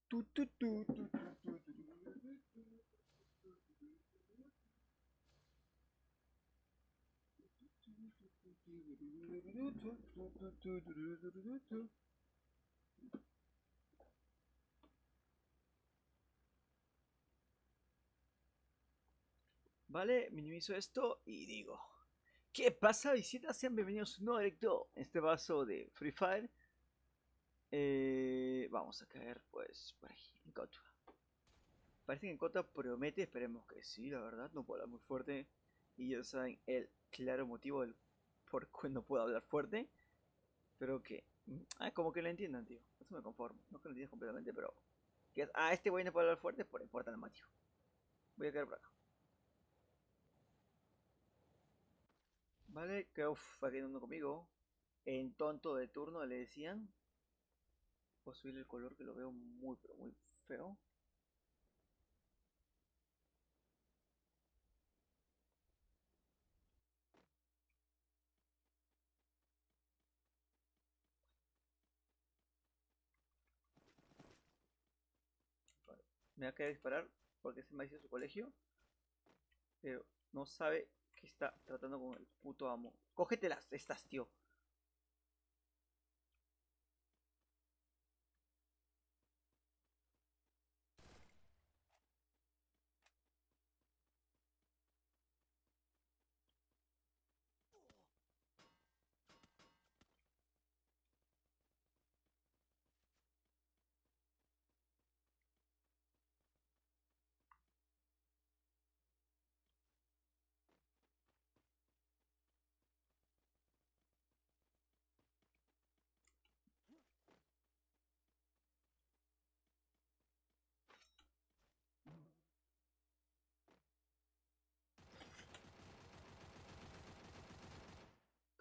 Tu, tu, tu, tu, tu, tu, tu. Vale, minimizo esto y digo: ¿qué pasa, visitas? Sean bienvenidos a un nuevo directo en este vaso de Free Fire. Vamos a caer pues por aquí, en Cotua. Parece que en Cotua promete, esperemos que sí, la verdad. No puedo hablar muy fuerte y ya saben el claro motivo del por qué no puedo hablar fuerte. Pero que, como que lo entiendan, tío. Eso me conformo. No que lo entiendas completamente, pero este güey no puede hablar fuerte, por importa el motivo. Voy a caer por acá. Vale, que va quedando uno conmigo. En tonto de turno le decían. Puedo subir el color que lo veo muy, pero muy feo. Vale. Me va a querer disparar porque se me ha ido su colegio. Pero no sabe que está tratando con el puto amo. Cógetelas estas, tío.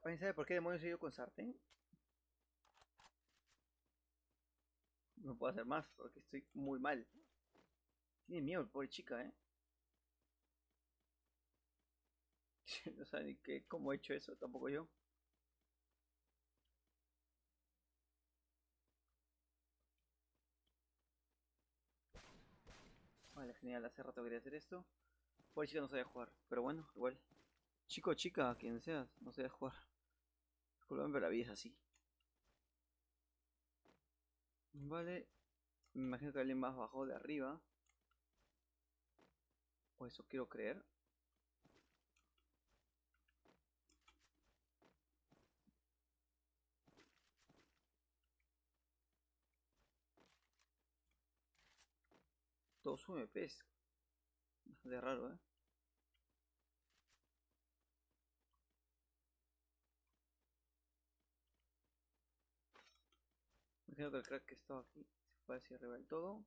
¿Alguien sabe por qué demonios he ido con sartén? No puedo hacer más porque estoy muy mal. Tiene miedo el pobre chica, No sabe ni cómo he hecho eso, tampoco yo. Vale, genial, hace rato quería hacer esto. Pobre chica no sabía jugar, pero bueno, igual. Chico o chica, quien seas, no sabía jugar. Disculpame, la vida es así. Vale, me imagino que alguien más bajó de arriba. O eso quiero creer. Todos UMPs. Bastante raro, Me imagino que el crack que estaba aquí se fue hacia arriba del todo.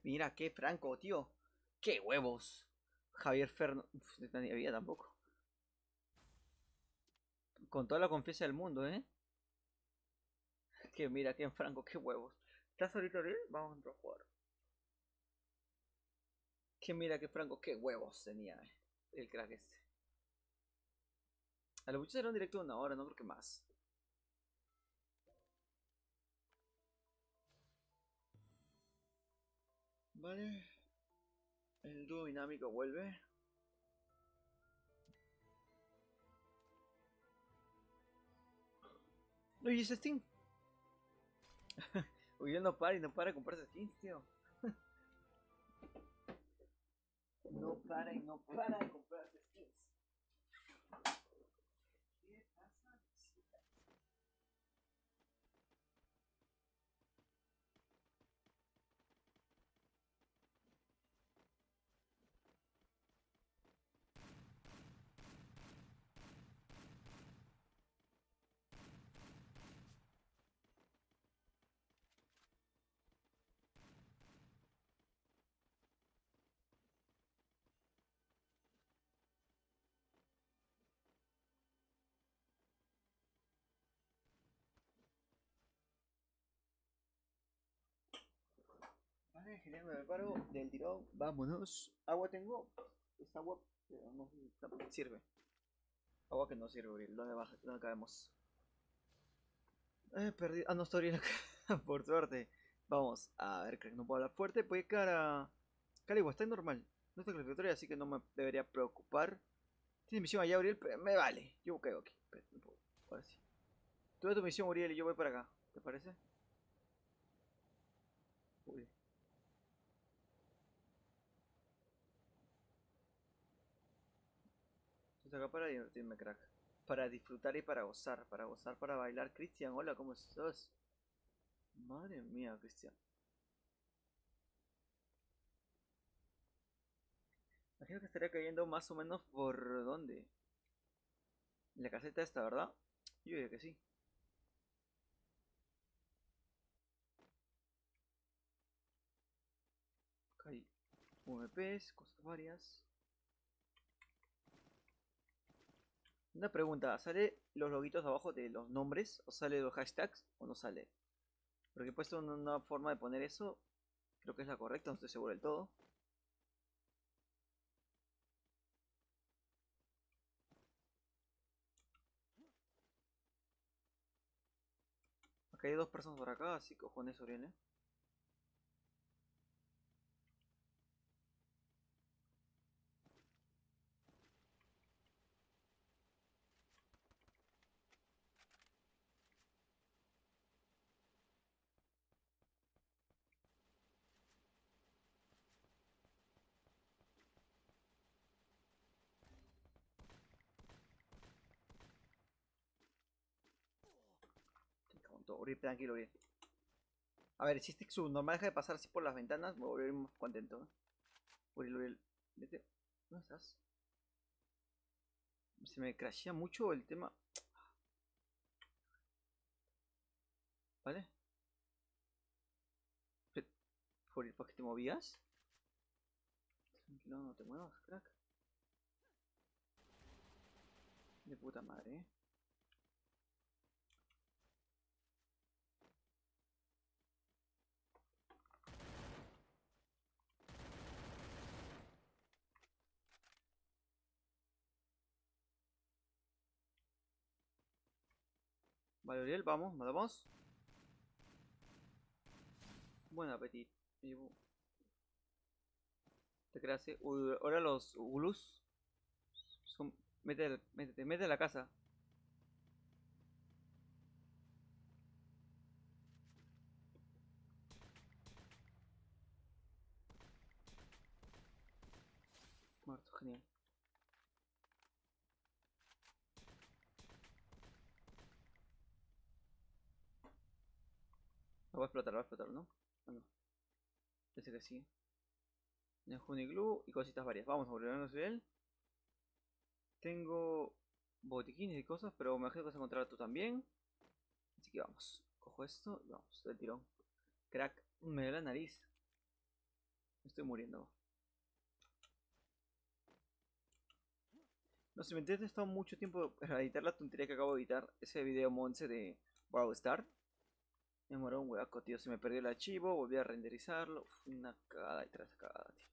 Mira, qué franco, tío. Qué huevos. Javier Ferno. No tenía vida tampoco. Con toda la confianza del mundo, Que mira, qué franco, qué huevos. ¿Estás ahorita bien? Vamos a entrar a jugar. Que mira, qué franco, qué huevos tenía, el crack este. A lo mucho era un directo de una hora, no creo que más. Vale. El dúo dinámico vuelve. Oye, ese Steam. Uy, él no para y no para de comprarse skins, tío. No para y no para de comprarse skins. ¿Qué pasa? Genial, me preparo del tirón. Vámonos. Agua tengo. Es agua, pero no sé si sirve. Agua que no sirve, Uriel. ¿Dónde, baja? ¿Dónde caemos? Perdí. Ah, no estoy en la cara, por suerte. Vamos, a ver, creo que no puedo hablar fuerte. Puede cara. Caligua, está normal. No está clasificatoria, así que no me debería preocupar. Tiene misión allá, Uriel, pero me vale. Yo caigo aquí. Espera, no puedo. Ahora sí. Tú tu misión, Uriel, y yo voy para acá. ¿Te parece? Uy. Estoy acá para divertirme, crack. Para disfrutar y para gozar. Para gozar, para bailar. Cristian, hola, ¿cómo estás? Madre mía, Cristian. Imagino que estaría cayendo más o menos por dónde. En la caseta esta, ¿verdad? Yo diría que sí. Acá hay UMPs, cosas varias. Una pregunta, ¿sale los loguitos abajo de los nombres? ¿O sale los hashtags? ¿O no sale? Porque he puesto una forma de poner eso. Creo que es la correcta, no estoy seguro del todo. Acá hay dos personas por acá, así cojones Oriel, ¿eh? Uriel, tranquilo, Uriel. A ver, si este subnormal deja de pasar así por las ventanas, me volveré más contento, ¿eh? Uriel, Uriel, vete. ¿Dónde estás? Se me crashea mucho el tema. ¿Vale? Uriel, ¿por qué te movías? Tranquilo, no te muevas, crack. De puta madre, ¿eh? Vale, Uriel, vamos, vamos. Buen apetito. Te creas, ¿eh? Ahora los Ulus son. Métete, métete, métete a la casa. Muerto, genial. Lo va a explotar, ¿no? Ah, no. Parece que sí. En Glue y cositas varias. Vamos a volver a él. Tengo botiquines y cosas, pero me imagino que vas a encontrar tú también. Así que vamos. Cojo esto y vamos, del tirón. Crack, me da la nariz. Me estoy muriendo. No sé, me he estado mucho tiempo para editar la tontería que acabo de editar. Ese video Monse de Brawl Star. Me demoró un huevaco, tío. Se me perdió el archivo, volví a renderizarlo. Uf, una cagada y tras cagada, tío.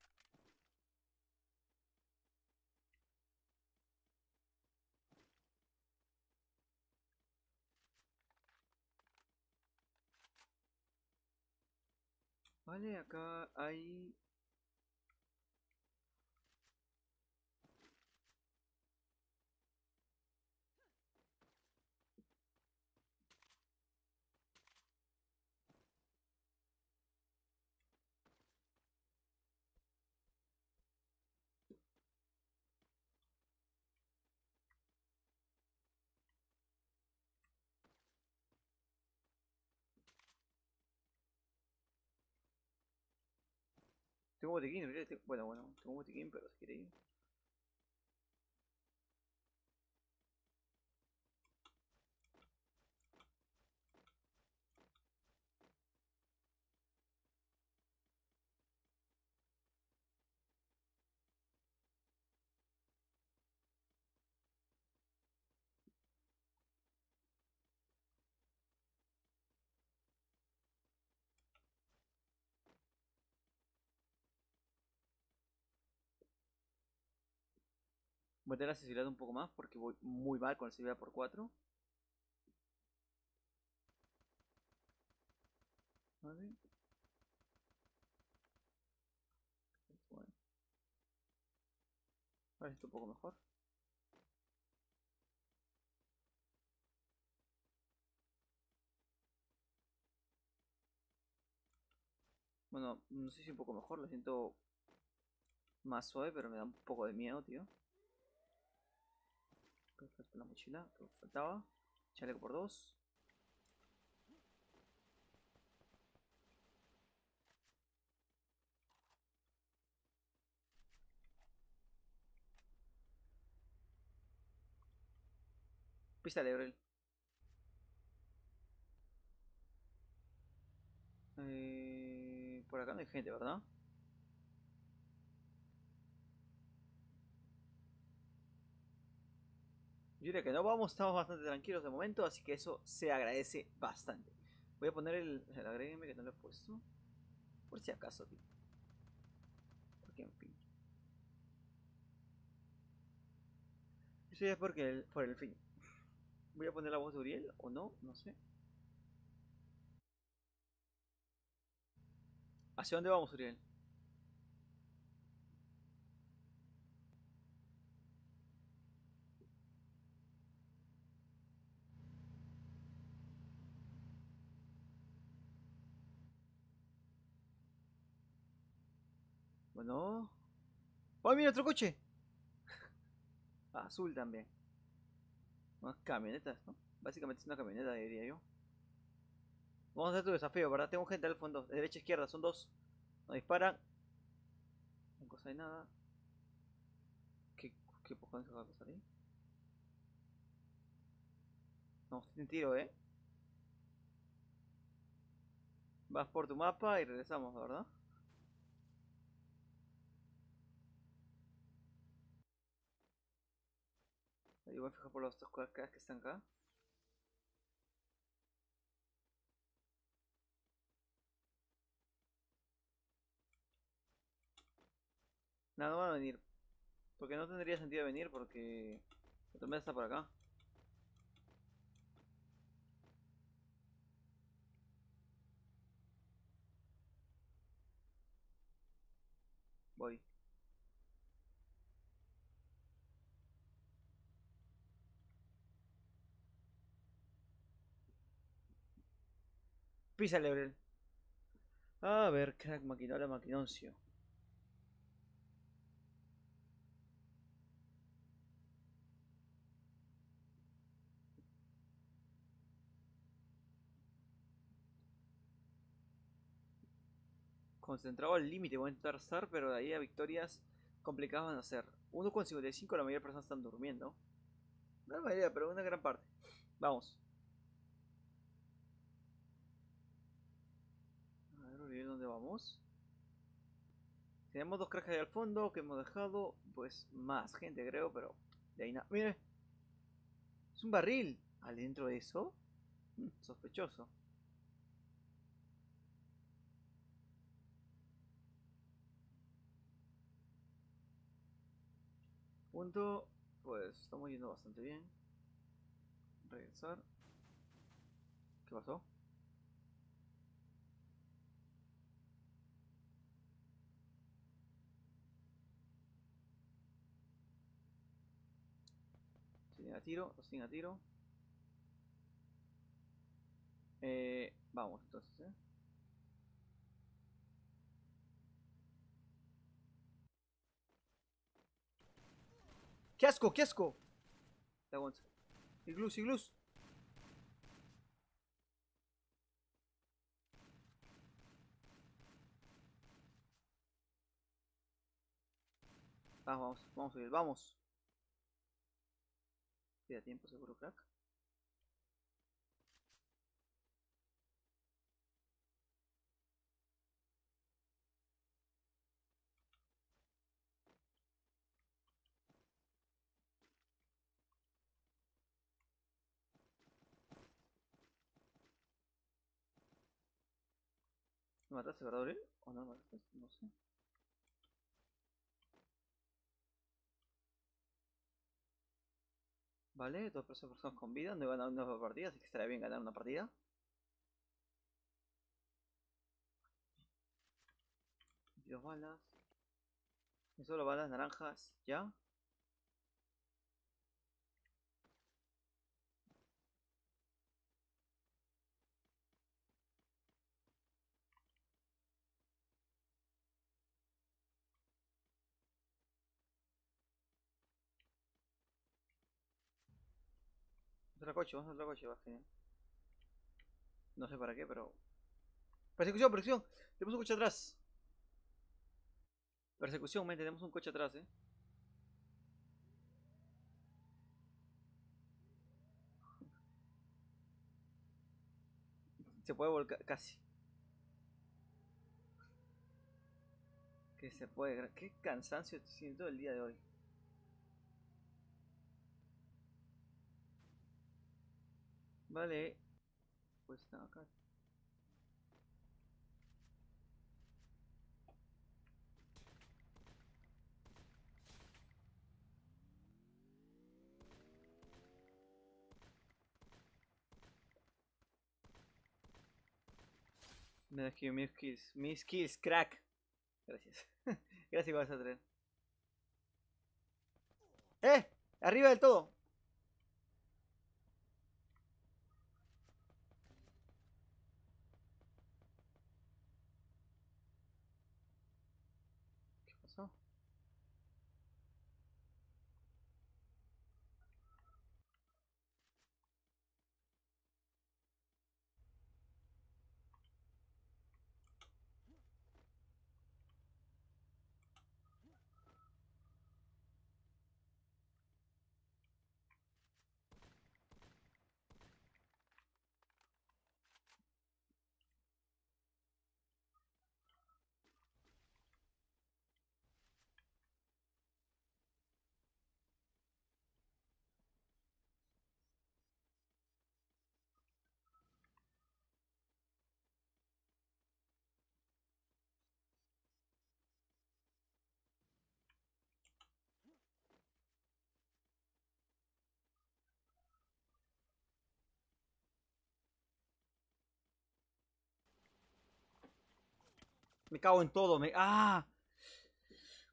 Vale, acá hay. Tengo botiquín, en realidad. Bueno, bueno, tengo botiquín, pero si quiere ir. Voy a tener la accesibilidad un poco más porque voy muy mal con la accesibilidad por 4. Vale. Bueno, ahora esto un poco mejor. Bueno, no sé si un poco mejor, lo siento más suave, pero me da un poco de miedo, tío. Perfecto, la mochila que me faltaba. Chaleco por 2. Pista libre. Por acá no hay gente, ¿verdad? Yo diría que no vamos, estamos bastante tranquilos de momento, así que eso se agradece bastante. Voy a poner el agrégueme que no lo he puesto. Por si acaso, tío. Porque en fin. Eso ya es porque por el fin. Voy a poner la voz de Uriel o no, no sé. ¿Hacia dónde vamos, Uriel? Bueno. ¡Oh, mira otro coche! Azul también. Unas camionetas, ¿no? Básicamente es una camioneta, diría yo. Vamos a hacer tu desafío, ¿verdad? Tengo gente al fondo, de derecha a izquierda, son dos. Nos disparan. No cosa de nada. ¿Qué, qué cojones va a pasar ahí? No, sin tiro, ¿eh? Vas por tu mapa y regresamos, ¿verdad? Ahí voy a fijar por los dos caras que están acá. Nada, no van a venir. Porque no tendría sentido venir porque la tormenta está por acá. Voy. Písale, Aurel. A ver, crack, maquinola, maquinoncio. Concentrado al límite, voy a intentar estar, pero de ahí a victorias complicadas van a ser. 1,55, la mayoría de personas están durmiendo. No la mayoría, pero una gran parte. Vamos. A ver, Uriel, ¿dónde vamos? Tenemos dos cracks ahí al fondo que hemos dejado. Pues más gente, creo, pero de ahí nada. Mire, es un barril. ¿Adentro de eso? Sospechoso. Punto. Pues estamos yendo bastante bien. Regresar. ¿Qué pasó? Sin a tiro, sin a tiro. Vamos entonces, ¿eh? ¡Qué asco, qué asco! La aguanto. Iglus, iglus. Vamos, vamos, vamos, vamos. Queda tiempo seguro, crack. ¿Me mataste, verdad, Aurel? ¿O no me mataste? No sé. Vale, dos personas con vida. No he ganado una partida, así que estaría bien ganar una partida. 22 balas. Y solo balas naranjas, ¿ya? Vamos a otro coche, va, genial. No sé para qué, pero... ¡Persecución, persecución! Tenemos un coche atrás. Persecución, men, tenemos un coche atrás, Se puede volcar, casi. Que se puede. Qué cansancio estoy sintiendo el día de hoy. Vale. Pues nada, acá. Me da que mis kills. Mis kills, crack. Gracias. Gracias, vas a traer. ¡Eh! ¡Arriba del todo! ¿Qué pasó? Me cago en todo. ¡Ah!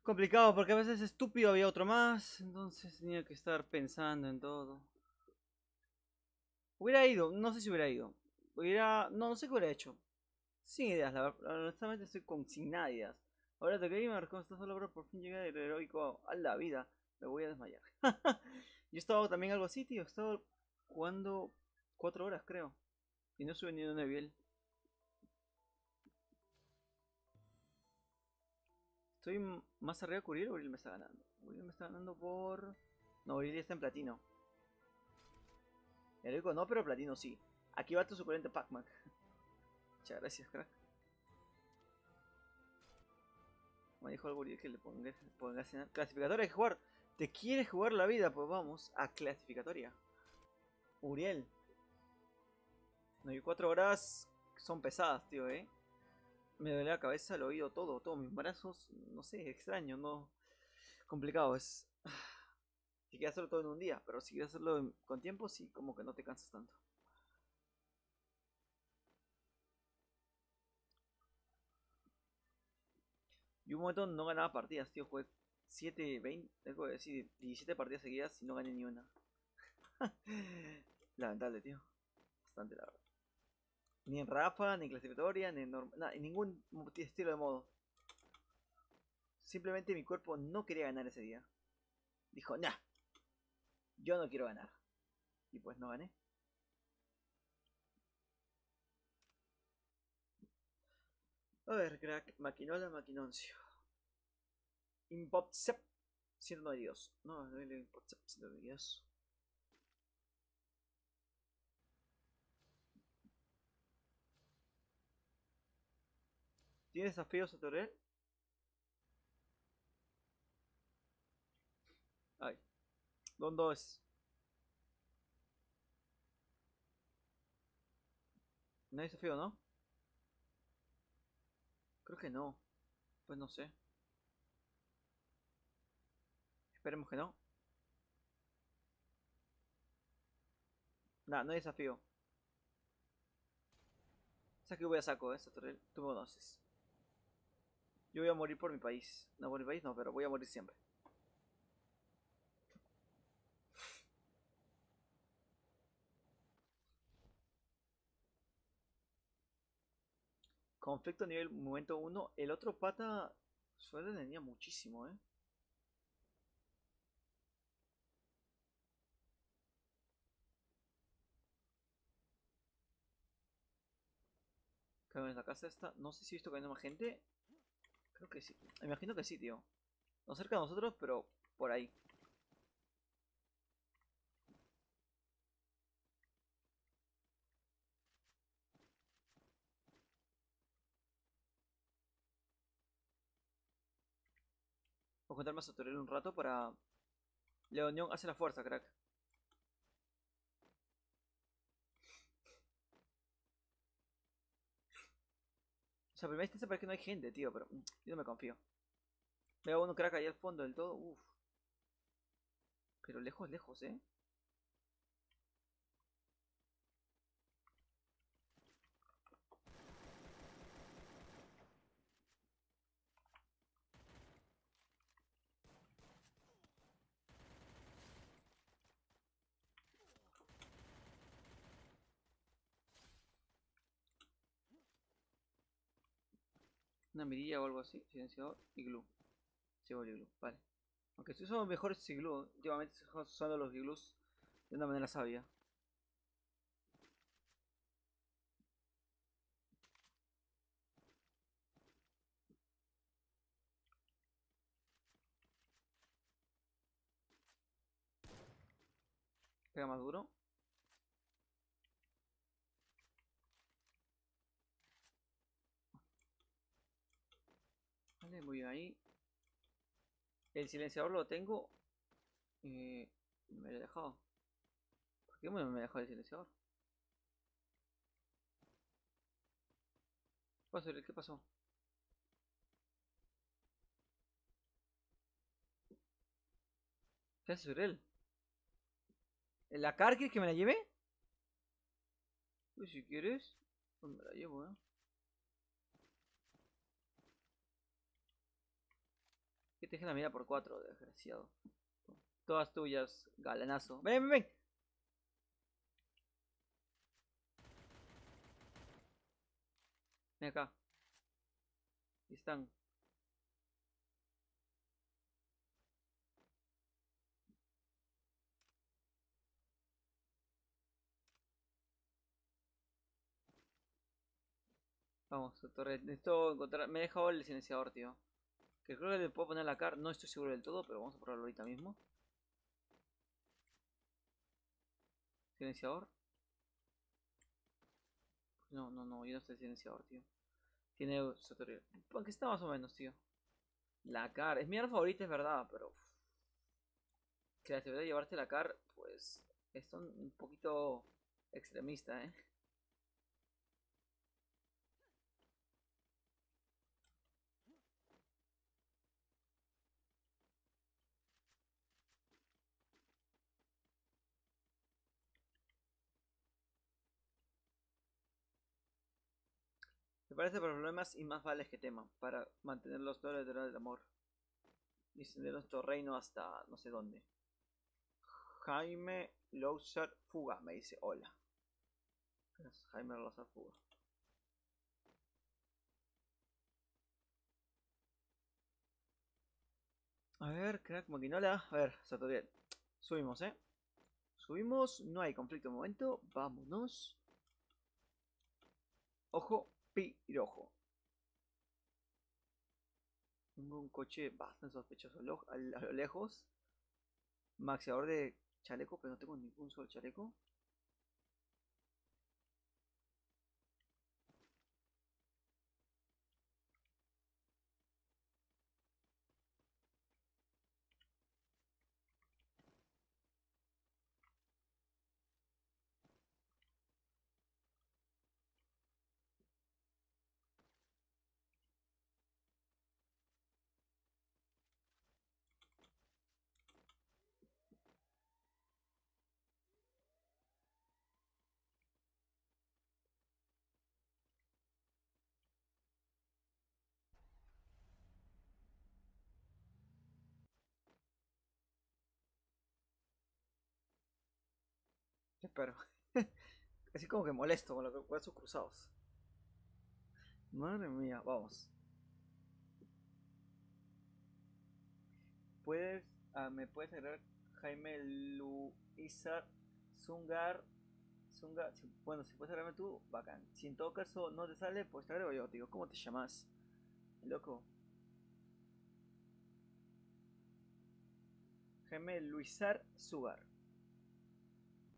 Complicado porque a veces estúpido había otro más. Entonces tenía que estar pensando en todo. Hubiera ido, no sé si hubiera ido. Hubiera. No, no sé qué hubiera hecho. Sin ideas, la verdad. Honestamente estoy sin nada de ideas. Ahora te gamer, ¿cómo estás? Hola, bro, por fin llegué del heroico a la vida. Me voy a desmayar. Yo he estado también algo así, tío. He estado jugando 4 horas, creo. Y no subí ni un nivel. Estoy más arriba que Uriel. Uriel me está ganando. Uriel me está ganando por. No, Uriel está en platino. Heroico no, pero platino sí. Aquí va tu suculente Pac-Man. Muchas gracias, crack. Me dijo algo Uriel que le ponga a cenar. Clasificatoria hay que jugar. ¿Te quieres jugar la vida? Pues vamos a clasificatoria. Uriel. No, y 4 horas son pesadas, tío, Me duele la cabeza, el oído, todo, todos mis brazos, no sé, extraño, no. Complicado, es. Si quieres hacerlo todo en un día, pero si quieres hacerlo con tiempo, sí, como que no te cansas tanto. Y un momento no ganaba partidas, tío, jugué 7, 20, tengo que decir, 17 partidas seguidas y no gané ni una. Lamentable, tío. Bastante, la verdad. Ni en Rafa, ni en clasificatoria, ni en, en ningún estilo de modo. Simplemente mi cuerpo no quería ganar ese día. Dijo, nah, yo no quiero ganar. Y pues no gané. A ver, crack, Maquinola, Maquinoncio. Impopsep 192. No, no es Impopsep 192. ¿Tiene desafíos tutorial? Ay, ¿dónde es? No hay desafío, ¿no? Creo que no. Pues no sé. Esperemos que no. Nah, no hay desafío. ¿Sabes que voy a saco, Saturel? Tú me conoces. Yo voy a morir por mi país. No, por mi país no, pero voy a morir siempre. Conflicto nivel momento uno. El otro pata suele tenía muchísimo, ¿eh? Claro, en la casa esta. No sé si he visto que hay más gente. Creo que sí. Me imagino que sí, tío. No cerca de nosotros, pero por ahí. Voy a juntarme a Saturel un rato para... Leonión hace la fuerza, crack. O sea, primera instancia parece que no hay gente, tío, pero yo no me confío. Veo uno crack ahí al fondo del todo. Uf. Pero lejos, lejos, ¿eh? Una mirilla o algo así. Silenciador y glue. Sí, glue, vale. Aunque estos son los mejores iglú. Últimamente estoy usando los iglús de una manera sabia. Pega más duro. Vale, muy bien ahí. El silenciador lo tengo. Me lo he dejado. ¿Por qué me he dejado el silenciador? ¿Qué pasó? ¿Qué pasó? ¿Qué hace Surel? ¿La car quieres que me la lleve? Pues si quieres, pues me la llevo, Que te dejen la mira por 4, desgraciado. Todas tuyas, galanazo. Ven, ven, ven. Ven acá. Ahí están. Vamos, torre. Necesito encontrar. Me he dejado el silenciador, tío. Que creo que le puedo poner la car. No estoy seguro del todo, pero vamos a probarlo ahorita mismo. Silenciador. No, no, no. Yo no estoy silenciador, tío. Tiene tutorial. Aunque está más o menos, tío. La car. Es mi arma favorita, es verdad, pero. Que la actividad de llevarte la car, pues. Es un poquito extremista, ¿eh? Me parece problemas y más vales que teman. Para mantener los dólares del amor. Y extender nuestro reino hasta no sé dónde. Jaime Lousar Fuga me dice hola. Jaime Lousar Fuga. A ver, crack maquinola. A ver, Satoriel. Subimos, Subimos, no hay conflicto de momento. Vámonos. Ojo, pirojo. Tengo un coche bastante sospechoso a lo lejos. Maxiador de chaleco, pero no tengo ningún solo chaleco. espero. Así como que molesto con los brazos cruzados. Madre mía, vamos. Puedes, me puedes agregar Jaime Luizar Zungar. Bueno, si puedes agregarme tú, bacán. Si en todo caso no te sale, pues te agrego yo, te digo, ¿cómo te llamas? Loco. Jaime Luizar Sugar.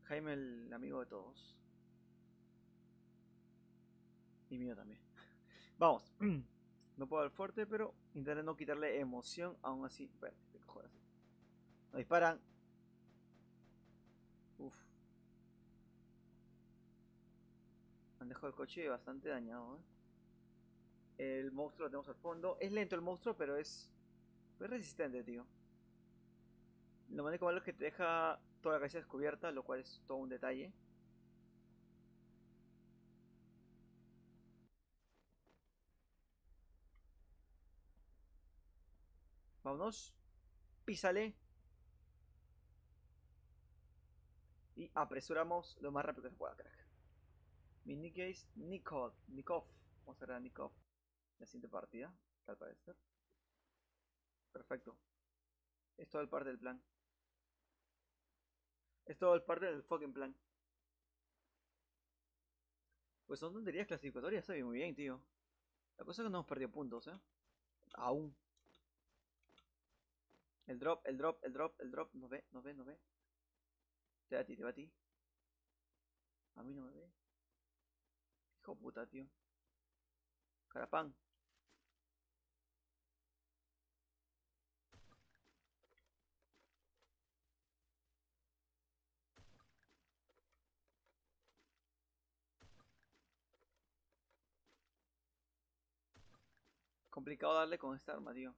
Jaime el amigo de todos. Y mío también. Vamos. No puedo dar fuerte, pero intentaré no quitarle emoción. Aún así. Espera, ¿qué cojones? Nos disparan. Uf. Han dejado el coche bastante dañado, ¿eh? El monstruo lo tenemos al fondo. Es lento el monstruo, pero es resistente, tío. Lo único malo es que te deja toda la cabeza descubierta, lo cual es todo un detalle. Vámonos. Písale. Y apresuramos lo más rápido que se pueda, crack. Mi nick es Nikov. Nikov. Vamos a ver a Nikov. La siguiente partida, tal parecer. Perfecto. Es todo el parte del plan. Es todo el parte del fucking plan. Pues son tonterías clasificatorias, sabe muy bien, tío. La cosa es que no hemos perdido puntos, Aún. El drop, el drop, el drop, el drop. Nos ve, nos ve, nos ve. Te va a ti, te va a ti. A mí no me ve. Hijo puta, tío. Carapán. Complicado darle con esta arma, tío.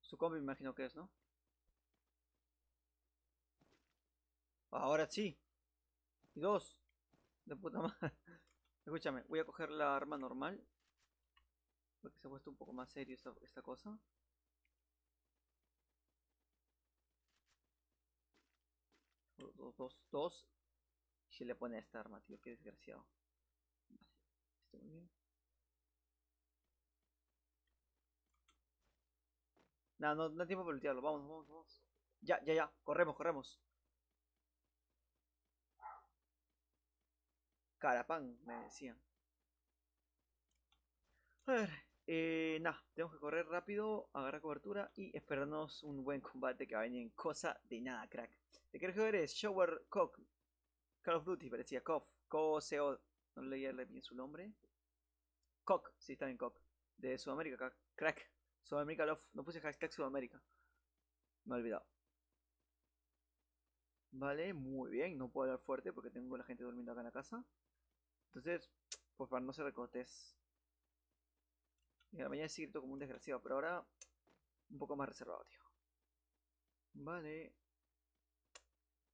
Su combi me imagino que es, ¿no? Ahora sí. Y dos. De puta madre. Escúchame, voy a coger la arma normal. Porque se ha puesto un poco más serio esta cosa. Dos, dos, dos. Y se le pone esta arma, tío. Qué desgraciado. Vale. Estoy muy bien. No, no, no hay tiempo para voltearlo. Vamos, vamos, vamos. Ya, ya, ya. Corremos, corremos. Carapán, me decían. A ver, nada, tenemos que correr rápido, agarrar cobertura y esperarnos un buen combate que va a venir en cosa de nada, crack. ¿De qué jugador es? Shower Cock. Call of Duty, parecía Coff. Co-C-O. No leía bien su nombre. Cock, sí, está bien Cock. De Sudamérica, crack. Sudamérica Love. No puse hashtag Sudamérica. Me he olvidado. Vale, muy bien. No puedo hablar fuerte porque tengo la gente durmiendo acá en la casa. Entonces, pues para no ser recortes. Y a la mañana sí grito como un desgraciado, pero ahora un poco más reservado, tío. Vale.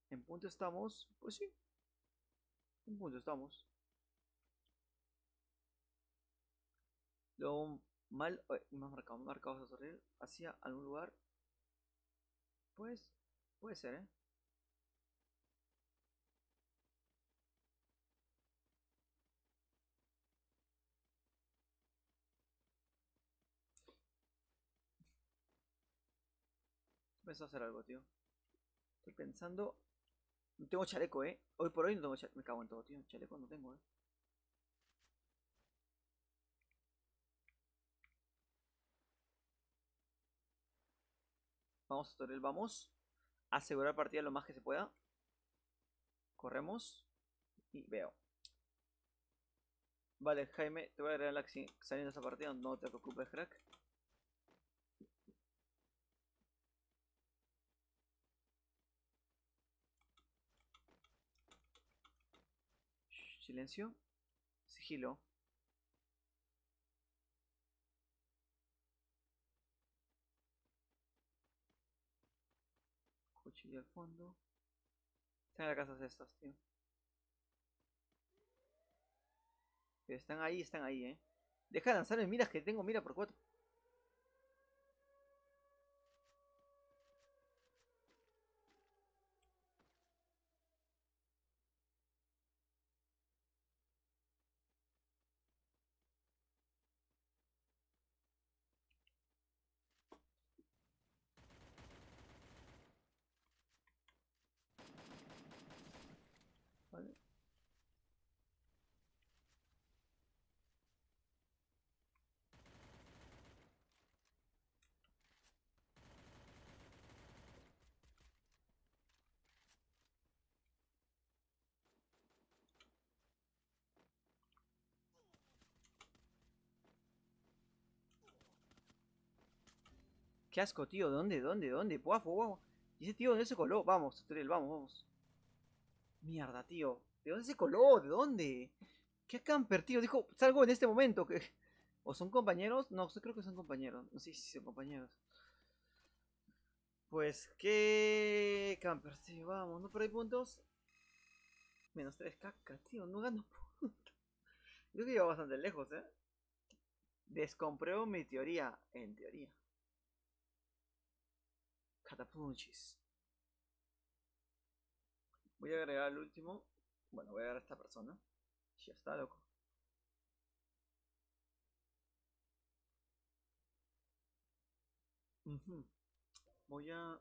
En punto estamos. Pues sí, en punto estamos. Lo mal. Me han marcado horrible. Hacia algún lugar. Pues. Puede ser, ¿eh? Pensé hacer algo, tío. Estoy pensando. No tengo chaleco, ¿eh? Hoy por hoy no tengo chaleco. Me cago en todo, tío. Chaleco no tengo, ¿eh? Vamos, tutorial, vamos. Asegurar partida lo más que se pueda. Corremos. Y veo. Vale, Jaime, te voy a agregar saliendo de esa partida. No te preocupes, crack. Shh, silencio. Sigilo. Cuchillo al fondo. Están en las casas estas, tío. Están ahí, ¿eh? Deja de lanzarme miras que tengo mira por 4. Vale. Qué asco, tío. ¿De dónde? ¿Dónde? ¿Dónde? Guapo, guapo. ¿Y ese tío dónde se coló? Vamos, tutorial, vamos, vamos. Mierda, tío. ¿De dónde se coló? ¿De dónde? ¿Qué camper, tío? Dijo, salgo en este momento. Que... ¿O son compañeros? No, creo que son compañeros. No sé si son compañeros. Pues, ¿qué camper, tío? Vamos, ¿no perdí puntos? Menos 3 caca, tío. No gano puntos. Creo que llevo bastante lejos, ¿eh? Descompruebo mi teoría. En teoría. Catapunchis. Voy a agregar el último. Bueno, voy a agregar a esta persona. Ya está, loco. Voy a...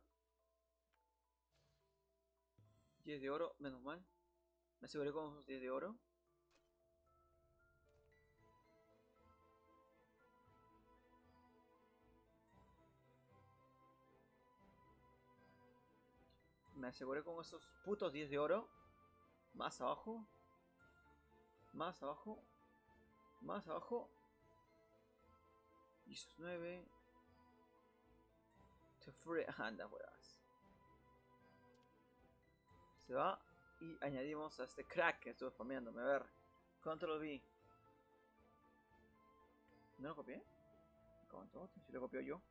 10 de oro, menos mal. Me aseguré con esos 10 de oro. Me aseguré con esos putos 10 de oro. Más abajo. Más abajo. Más abajo. Y esos 9. Se fue. Anda, weas. Se va. Y añadimos a este crack que estuve spameándome. A ver. Control V. ¿No lo copié? ¿Cuánto? Si lo copió yo.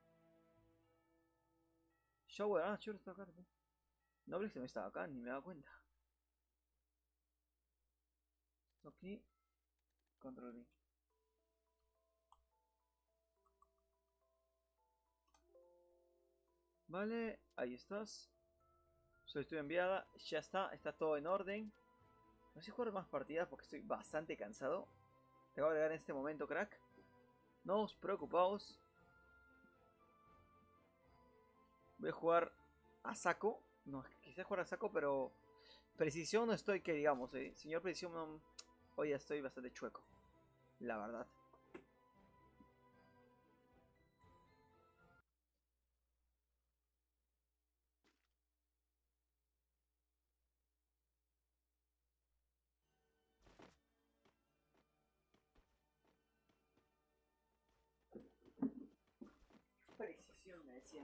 Shower, Shower está acá. No, se me estaba acá, ni me daba cuenta. Aquí. Control V. Vale, ahí estás. Solicitud enviada, ya está todo en orden. No sé si jugar más partidas porque estoy bastante cansado. Te voy a agregar en este momento, crack. No os preocupaos. Voy a jugar a saco. No, quizás jugar a saco, pero precisión no estoy que digamos, Señor precisión, no, hoy estoy bastante chueco. La verdad. Precisión, me decía.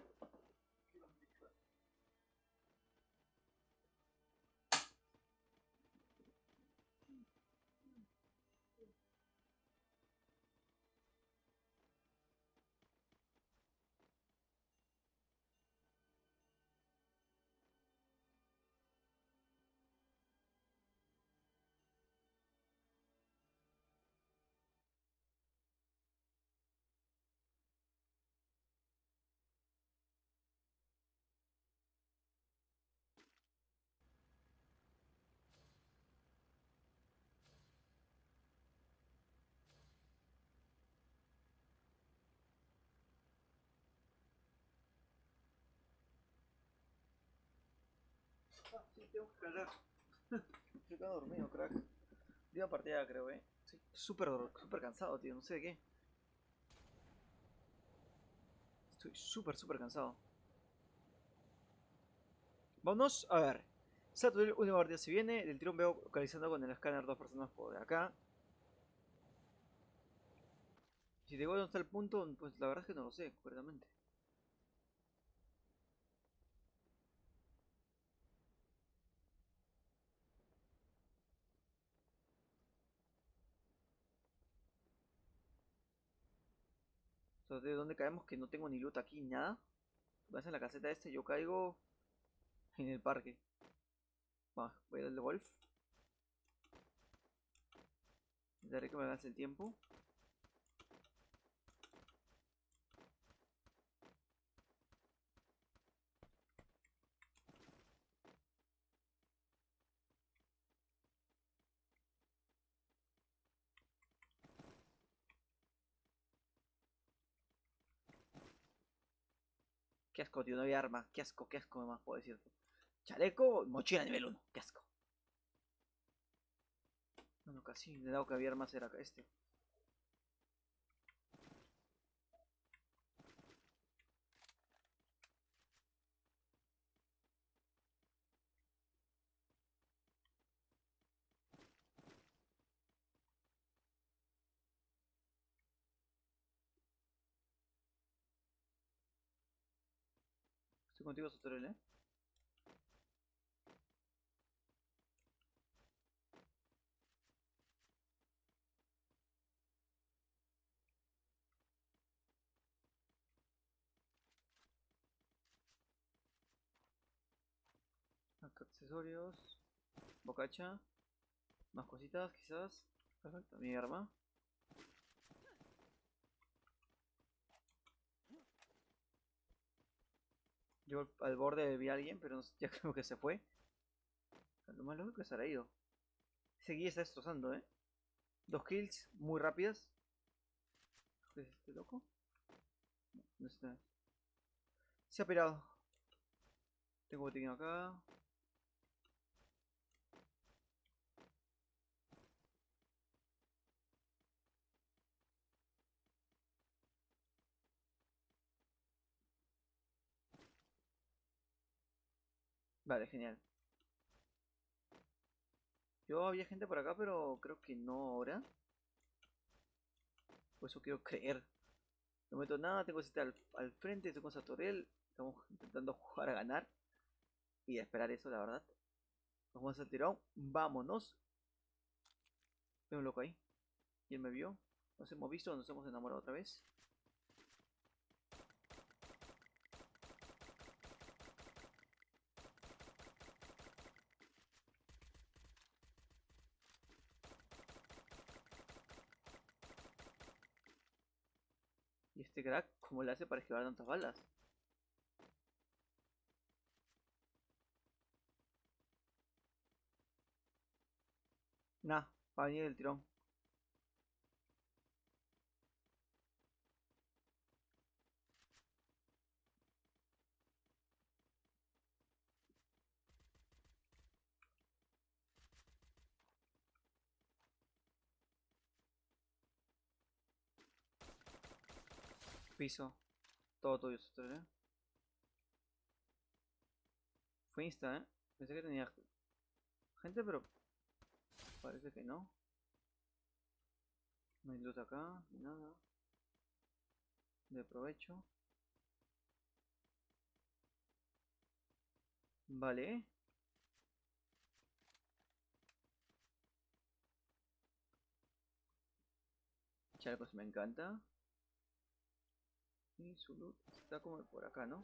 Sí, tengo que cargar. Estoy tan dormido, crack. Última partida, creo, Estoy súper cansado, tío. No sé de qué. Estoy súper cansado. Vamos a ver. Saturday, última partida se viene. Del tirón veo localizando con el escáner dos personas por acá. Si te digo dónde está el punto, pues la verdad es que no lo sé, concretamente. O sea, de dónde caemos que no tengo ni loot aquí ni nada. Vas en la caseta este, yo caigo en el parque. Va, voy a darle golf. Daré que me alcance el tiempo. Qué asco, tío, no había arma. Qué asco más puedo decirte. Chaleco, mochila nivel 1. Qué asco. No, no, casi. Le he dado que había armas era este. Estoy contigo, Sotorel, ¿eh? Acá accesorios. Bocacha. Más cositas, quizás. Perfecto, mi arma. Yo al borde vi a alguien, pero ya creo que se fue. Lo más lógico es que se ha ido. Ese guía está destrozando, ¿eh? 2 kills, muy rápidas. ¿Qué es este loco? No está. Se ha pirado. Tengo botiquín acá. Vale, genial. Yo había gente por acá, pero creo que no ahora. Por eso quiero creer. No meto nada, tengo cita al frente, estoy con Satoriel. Estamos intentando jugar a ganar. Y a esperar eso, la verdad. Nos vamos al tirón. Vámonos. Veo un loco ahí. Y él me vio. Nos hemos visto, nos hemos enamorado otra vez. Y este crack, ¿cómo le hace para esquivar tantas balas? Nah, va a venir el tirón. Piso. Todo tuyo, Satoriel. Fue insta, ¿eh? Pensé que tenía gente, pero parece que no. No hay luz acá, ni nada. De provecho. Vale. Chalecos me encanta. Y su loot está como por acá, ¿no?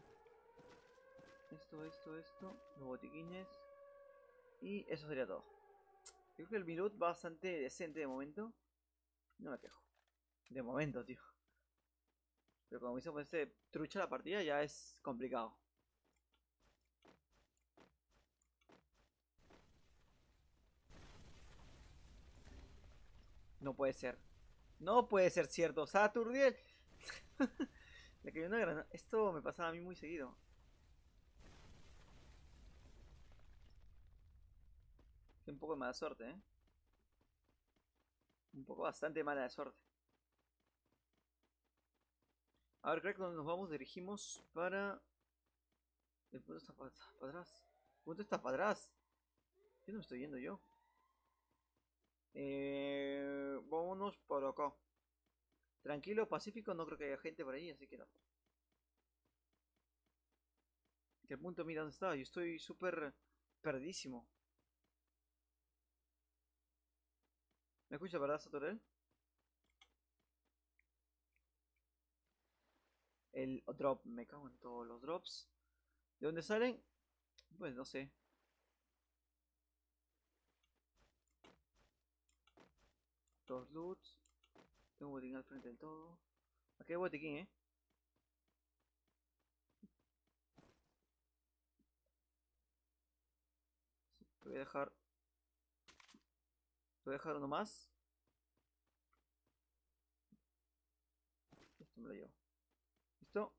Esto. Los botiquines. Y eso sería todo. Creo que el mi loot va bastante decente de momento. No me quejo. De momento, tío. Pero como hizo este trucha la partida ya es complicado. No puede ser. No puede ser cierto. Saturdiel. Le cayó una granada. Esto me pasaba a mí muy seguido. Qué un poco de mala suerte, ¿eh? Un poco bastante mala de suerte. A ver, crack, ¿dónde nos vamos? Dirigimos para... El punto está para atrás. El punto está para atrás. ¿Qué no me estoy yendo yo? Vámonos por acá. Tranquilo, pacífico, no creo que haya gente por ahí, así que no. Que el punto, mira dónde está. Yo estoy súper perdísimo. ¿Me escucha, verdad, Satorel? El drop, me cago en todos los drops. ¿De dónde salen? Pues no sé. Dos loots. Tengo un botiquín al frente del todo. Aquí hay botiquín, Te voy a dejar. Te voy a dejar uno más. Esto me lo llevo. ¿Listo?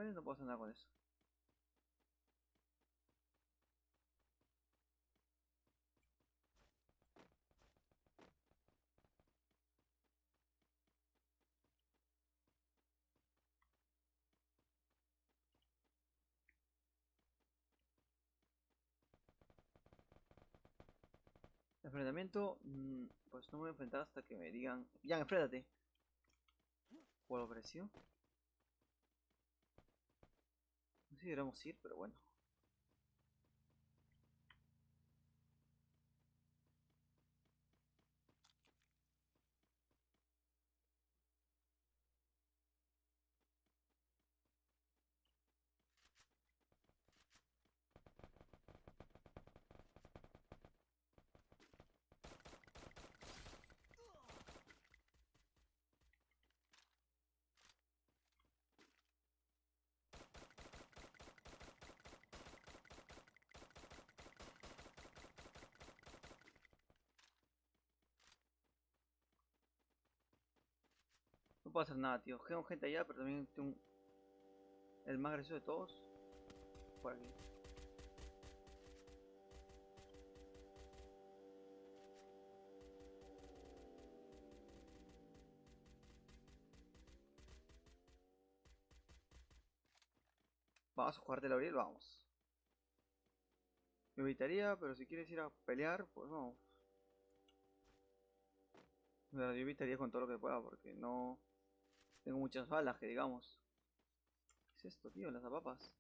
Bueno, no puedo hacer nada con eso. Enfrentamiento, pues no me voy a enfrentar hasta que me digan, ya, enfréntate. O algo parecido. No sé si deberíamos ir, pero bueno. No puedo hacer nada, tío. Tengo gente allá, pero también tengo el más gracioso de todos por aquí. Vamos a jugar de Laurel, vamos. Me evitaría, pero si quieres ir a pelear, pues vamos. Yo evitaría con todo lo que pueda porque no tengo muchas balas, que digamos. ¿Qué es esto, tío? Las zapapas.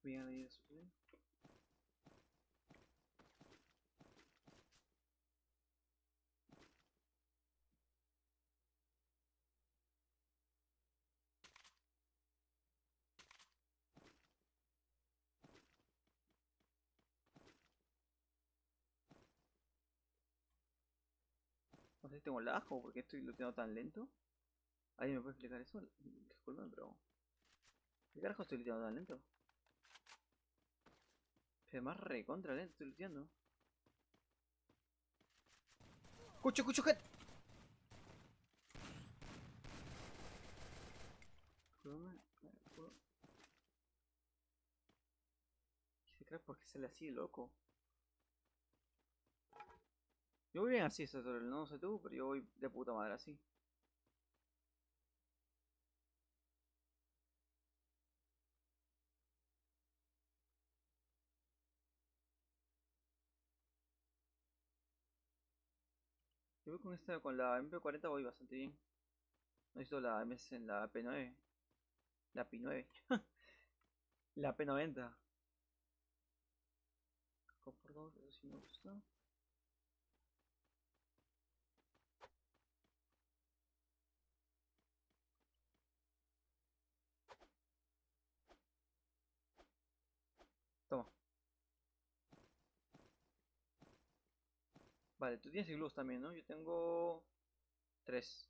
Bien ahí eso, ¿sí? No sé si tengo lag o por qué estoy looteando tan lento. ¿Alguien me puede explicar eso? Disculpen, pero... ¿Qué carajo estoy looteando tan lento? Es más recontra lento estoy looteando. ¡Cucho, cucho, jet! ¿Ese crack por qué sale así, loco? Yo voy bien así, Satorel, no sé tú, pero yo voy de puta madre así. Yo voy con esta, con la MP40 voy bastante bien. No necesito la MS en la P9. La P9. La P90. Por dos, eso sí me gusta. Toma. Vale, tú tienes iglús también, ¿no? Yo tengo... tres.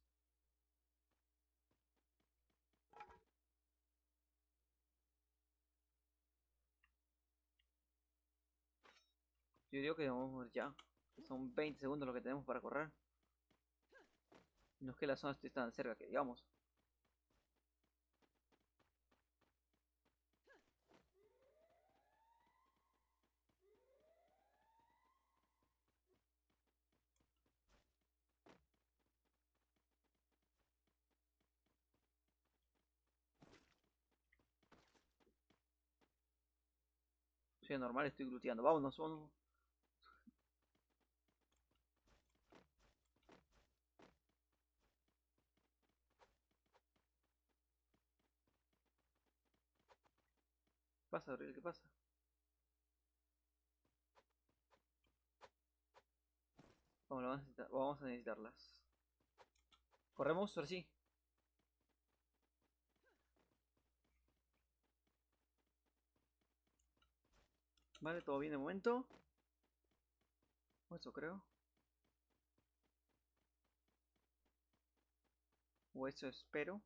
Yo digo que vamos a mover ya. Son 20 segundos lo que tenemos para correr. No es que la zona esté tan cerca que digamos. Soy normal, estoy gluteando. Vámonos, vámonos. ¿Qué pasa, Gabriel? ¿Qué pasa? Vamos a necesitarlas. Corremos, ahora sí. Vale, todo bien de momento. O eso creo. O eso espero.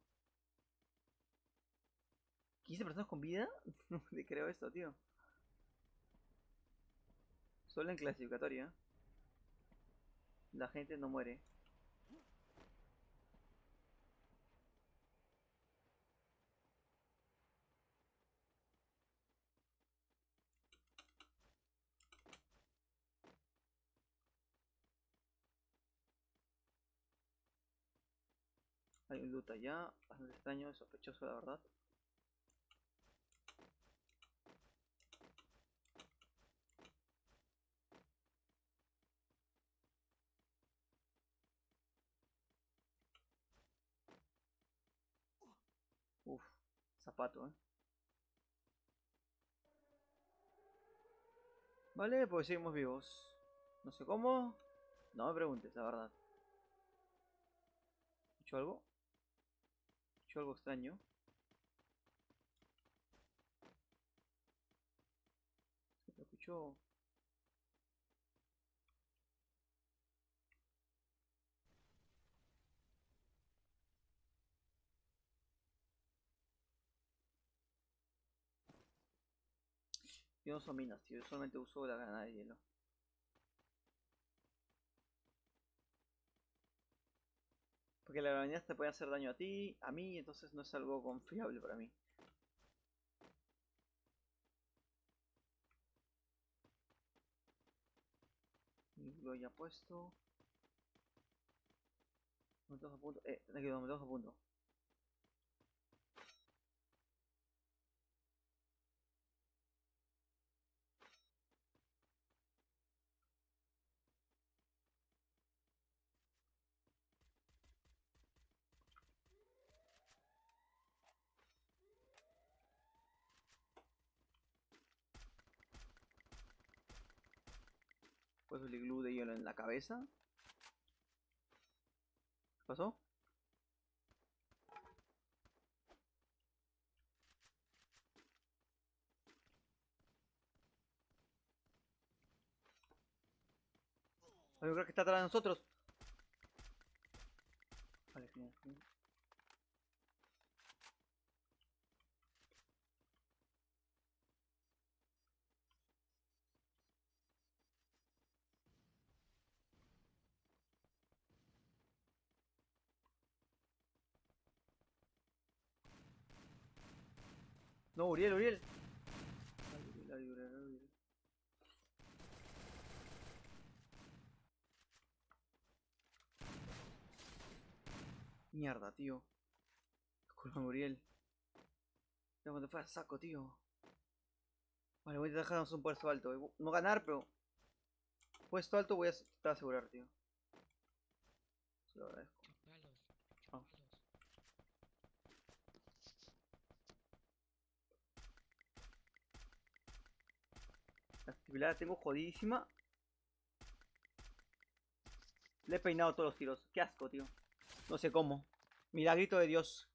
15 personas con vida. No te creo esto, tío. Solo en clasificatoria. La gente no muere. Hay un loot allá, bastante extraño, sospechoso la verdad. Uf, zapato, Vale, pues seguimos vivos. No sé cómo. No me preguntes, la verdad. ¿He hecho algo? ¿He hecho algo extraño? ¿Se me escuchó? Yo no uso minas, tío. Yo solamente uso la granada de hielo. Porque la granada te puede hacer daño a ti, a mí, entonces no es algo confiable para mí. Y lo ya puesto. Me a punto. Aquí no, me a punto. Pues el iglú de hielo en la cabeza. ¿Qué pasó? Yo creo que está atrás de nosotros. Vale, genial, genial. No, Uriel, Uriel. Ay, Uriel, Uriel, Uriel. Mierda, tío. Disculpa, Uriel. Ya cuando fue a saco, tío. Vale, voy a dejarnos un puesto alto. No ganar, pero puesto alto voy a tratar de asegurar, tío. Se lo agradezco. Chocalos, Ah. chocalos. La actividad la tengo jodidísima. Le he peinado todos los tiros. Qué asco, tío. No sé cómo. Milagrito de Dios.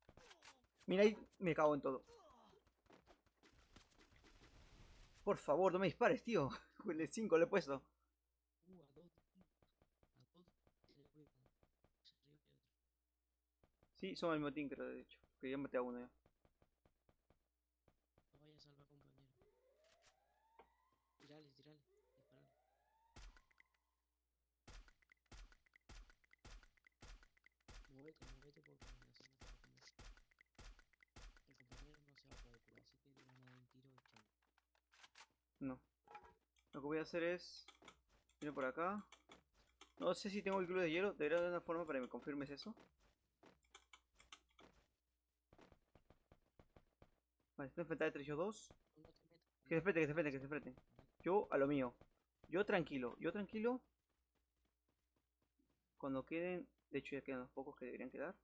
Mira ahí, me cago en todo. Por favor, no me dispares, tío. El 5 le he puesto. A dos, a dos se le fue uno. Se ríe otro. Sí, somos el mismo team, creo, de hecho. Que ya maté a uno ya. No vaya a salvar compañero. Tirale, tirale, disparale. Movete, movete porque así no te va a comer. El compañero no se va a poder curar, así que le van a dar un tiro y chao. No. Lo que voy a hacer es... Ir por acá. No sé si tengo el club de hielo. Debería haber una forma para que me confirmes eso. Vale, estoy enfrentado entre ellos dos. No, no te metas, Que se enfrenten, que se enfrenten, que se andate, enfrenten. andate. Yo a lo mío. Yo tranquilo, yo tranquilo. Cuando queden... De hecho ya quedan los pocos que deberían quedar.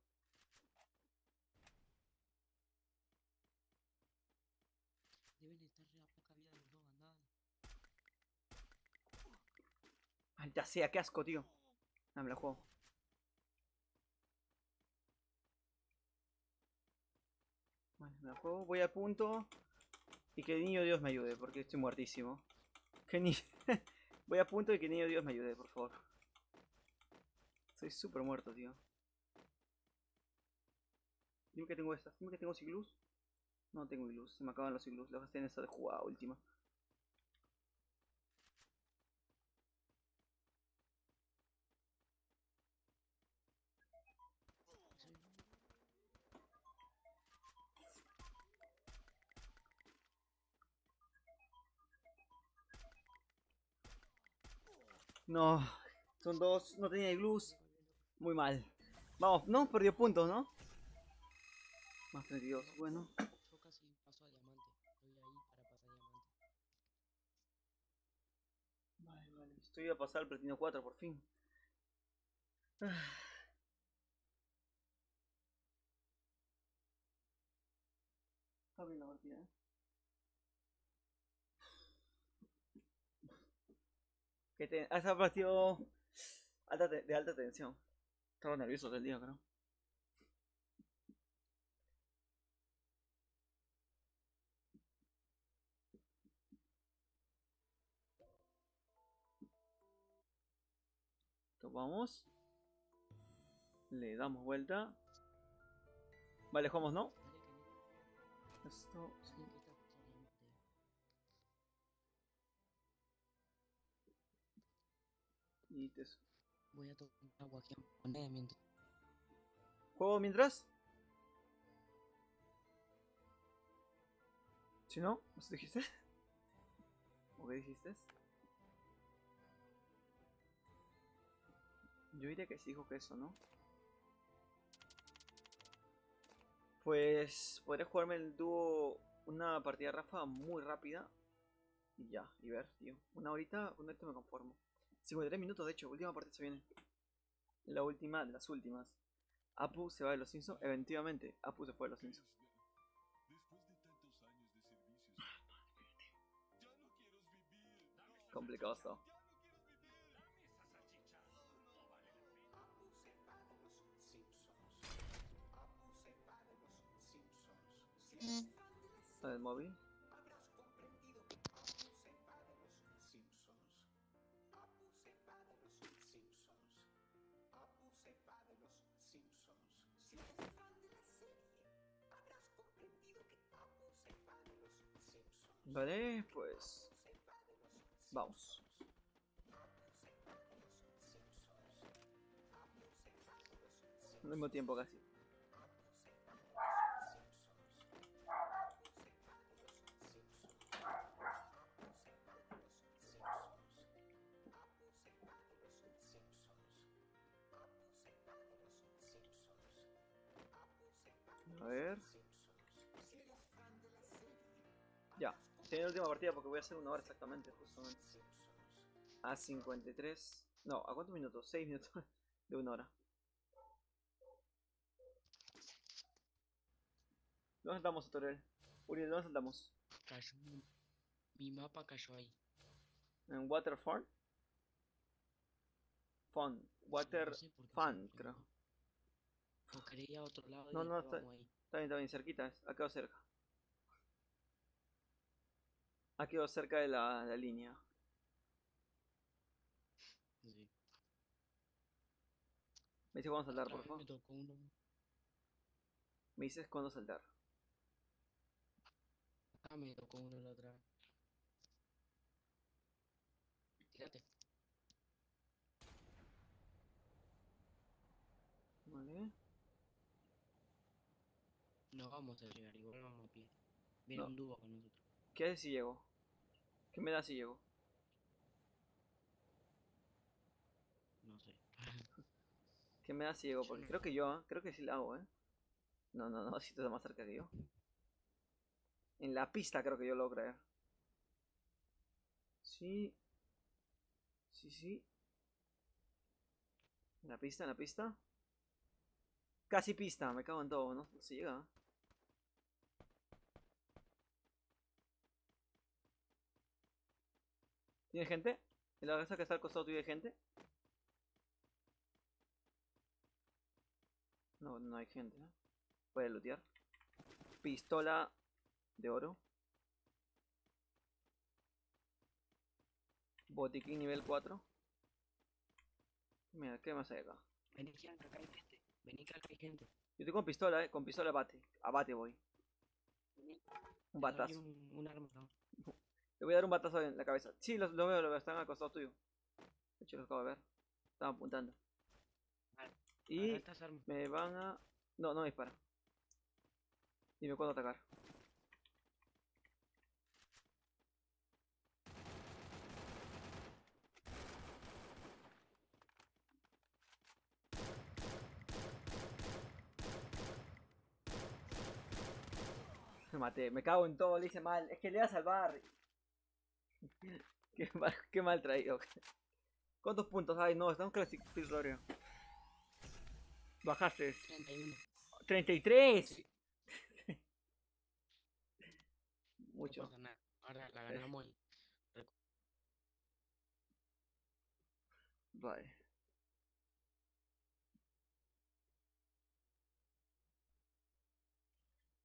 Deben estar re a poca vida los dos, andad. Maldita sea, qué asco, tío. Ah, me la juego. Vale, me la juego. Voy a punto. Y que el niño Dios me ayude, porque estoy muertísimo. Que ni... Voy a punto y que el niño Dios me ayude, por favor. Estoy súper muerto, tío. Dime que tengo estas. Dime que tengo iglús. No tengo iglús. Se me acaban los iglús. Los gasté en esta de jugada última. Soy... No. Son dos. No tenía iglús. Vuelve, vuelve, loco. Muy mal. Vamos, no, perdió puntos, ¿no? Más 32, bueno. Yo casi paso a diamante. Estoy ahí para pasar a diamante. Vale, vale. Estoy a pasar al platino 4 por fin. Está bien la partida, ¿eh? Esa partido de alta tensión. Estaba nervioso todo el día, creo. Vamos. Le damos vuelta. Vale, jugamos, ¿no? Dale que no. Esto, sí. Sí, que esta pasó a diamante. Y te... Voy a tomar agua aquí a moneda mientras. ¿Juego mientras? Si no, ¿no se dijiste? ¿O qué dijiste? Yo diría que sí dijo que eso, ¿no? Pues podré jugarme el dúo, una partida Rafa muy rápida. Y ya, y ver, tío. Una horita, con esto me conformo. 53 minutos, de hecho, última partida se viene. La última de las últimas. Apu se va de los Simpsons. Efectivamente, Apu se fue de los Simpsons. Complicado está. ¿El móvil? Vale, pues... Vamos. Al mismo tiempo casi. A ver. Ya. Tiene la última partida porque voy a hacer una hora exactamente, justamente. A 53. No, ¿a cuántos minutos? 6 minutos de una hora. ¿Dónde saltamos, tutorial? Uriel, ¿dónde saltamos? Cayó. Mi mapa cayó ahí. En Waterfall. Fun. Water No sé por qué Fun, siempre creo. o quería a otro lado No, y no, estábamos ahí. está bien, cerquita. Ha quedado cerca. Ha quedado cerca de la línea. Sí. Me dice cuándo saltar, Otra por vez favor. me tocó uno. Me dices cuándo saltar. Ah, me tocó uno la otra vez. Tírate. Vale. No vamos a llegar, igual vamos a pie. Viene No. un dúo con nosotros. ¿Qué haces si llego? ¿Qué me da si llego? No sé. ¿Qué me da si llego? Yo Porque no. creo que yo, creo que sí la hago, ¿eh? No, no, no, si tú estás más cerca que yo. En la pista creo que yo logro creer. Sí. Sí, sí. En la pista, en la pista. Casi pista, me cago en todo, ¿no? No se llega. ¿Tiene gente? ¿En la casa que está al costado tuyo hay gente? No, no hay gente, ¿eh? Puede lootear. Pistola de oro. Botiquín nivel 4. Mira, ¿qué más hay acá? Vení que acá hay gente. Vení que acá hay gente. Yo estoy con pistola, con pistola abate. Abate voy. Vení. Un Te doy batazo. un arma, ¿no? Le voy a dar un batazo en la cabeza. Sí, lo veo, están al costado tuyo. De hecho, los acabo de ver. Estaban apuntando. Agarra Y estas armas. me van a... No, no me dispara. Dime cuándo atacar. maté. Me cago en todo, le hice mal. Es que le iba a salvar. Qué mal traído. ¿Cuántos puntos hay? No, estamos clasificatorios. Bajaste. 31. 33. Sí, no Mucho. pasa nada. Ahora la ganamos y Vale.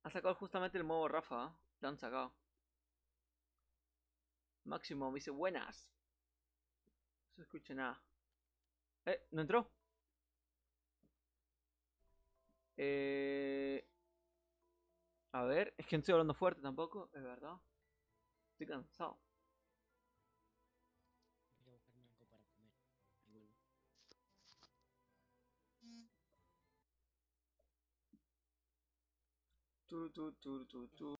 Ha sacado justamente el modo Rafa. ¿Eh? Lo han sacado. Máximo me dice buenas. No se escucha nada. ¿No entró? Eh... A ver, es que no estoy hablando fuerte tampoco, es verdad. Estoy cansado. voy a ir a buscarme algo para comer. Ahí vuelvo. Tu, tu, tu, tu, tu.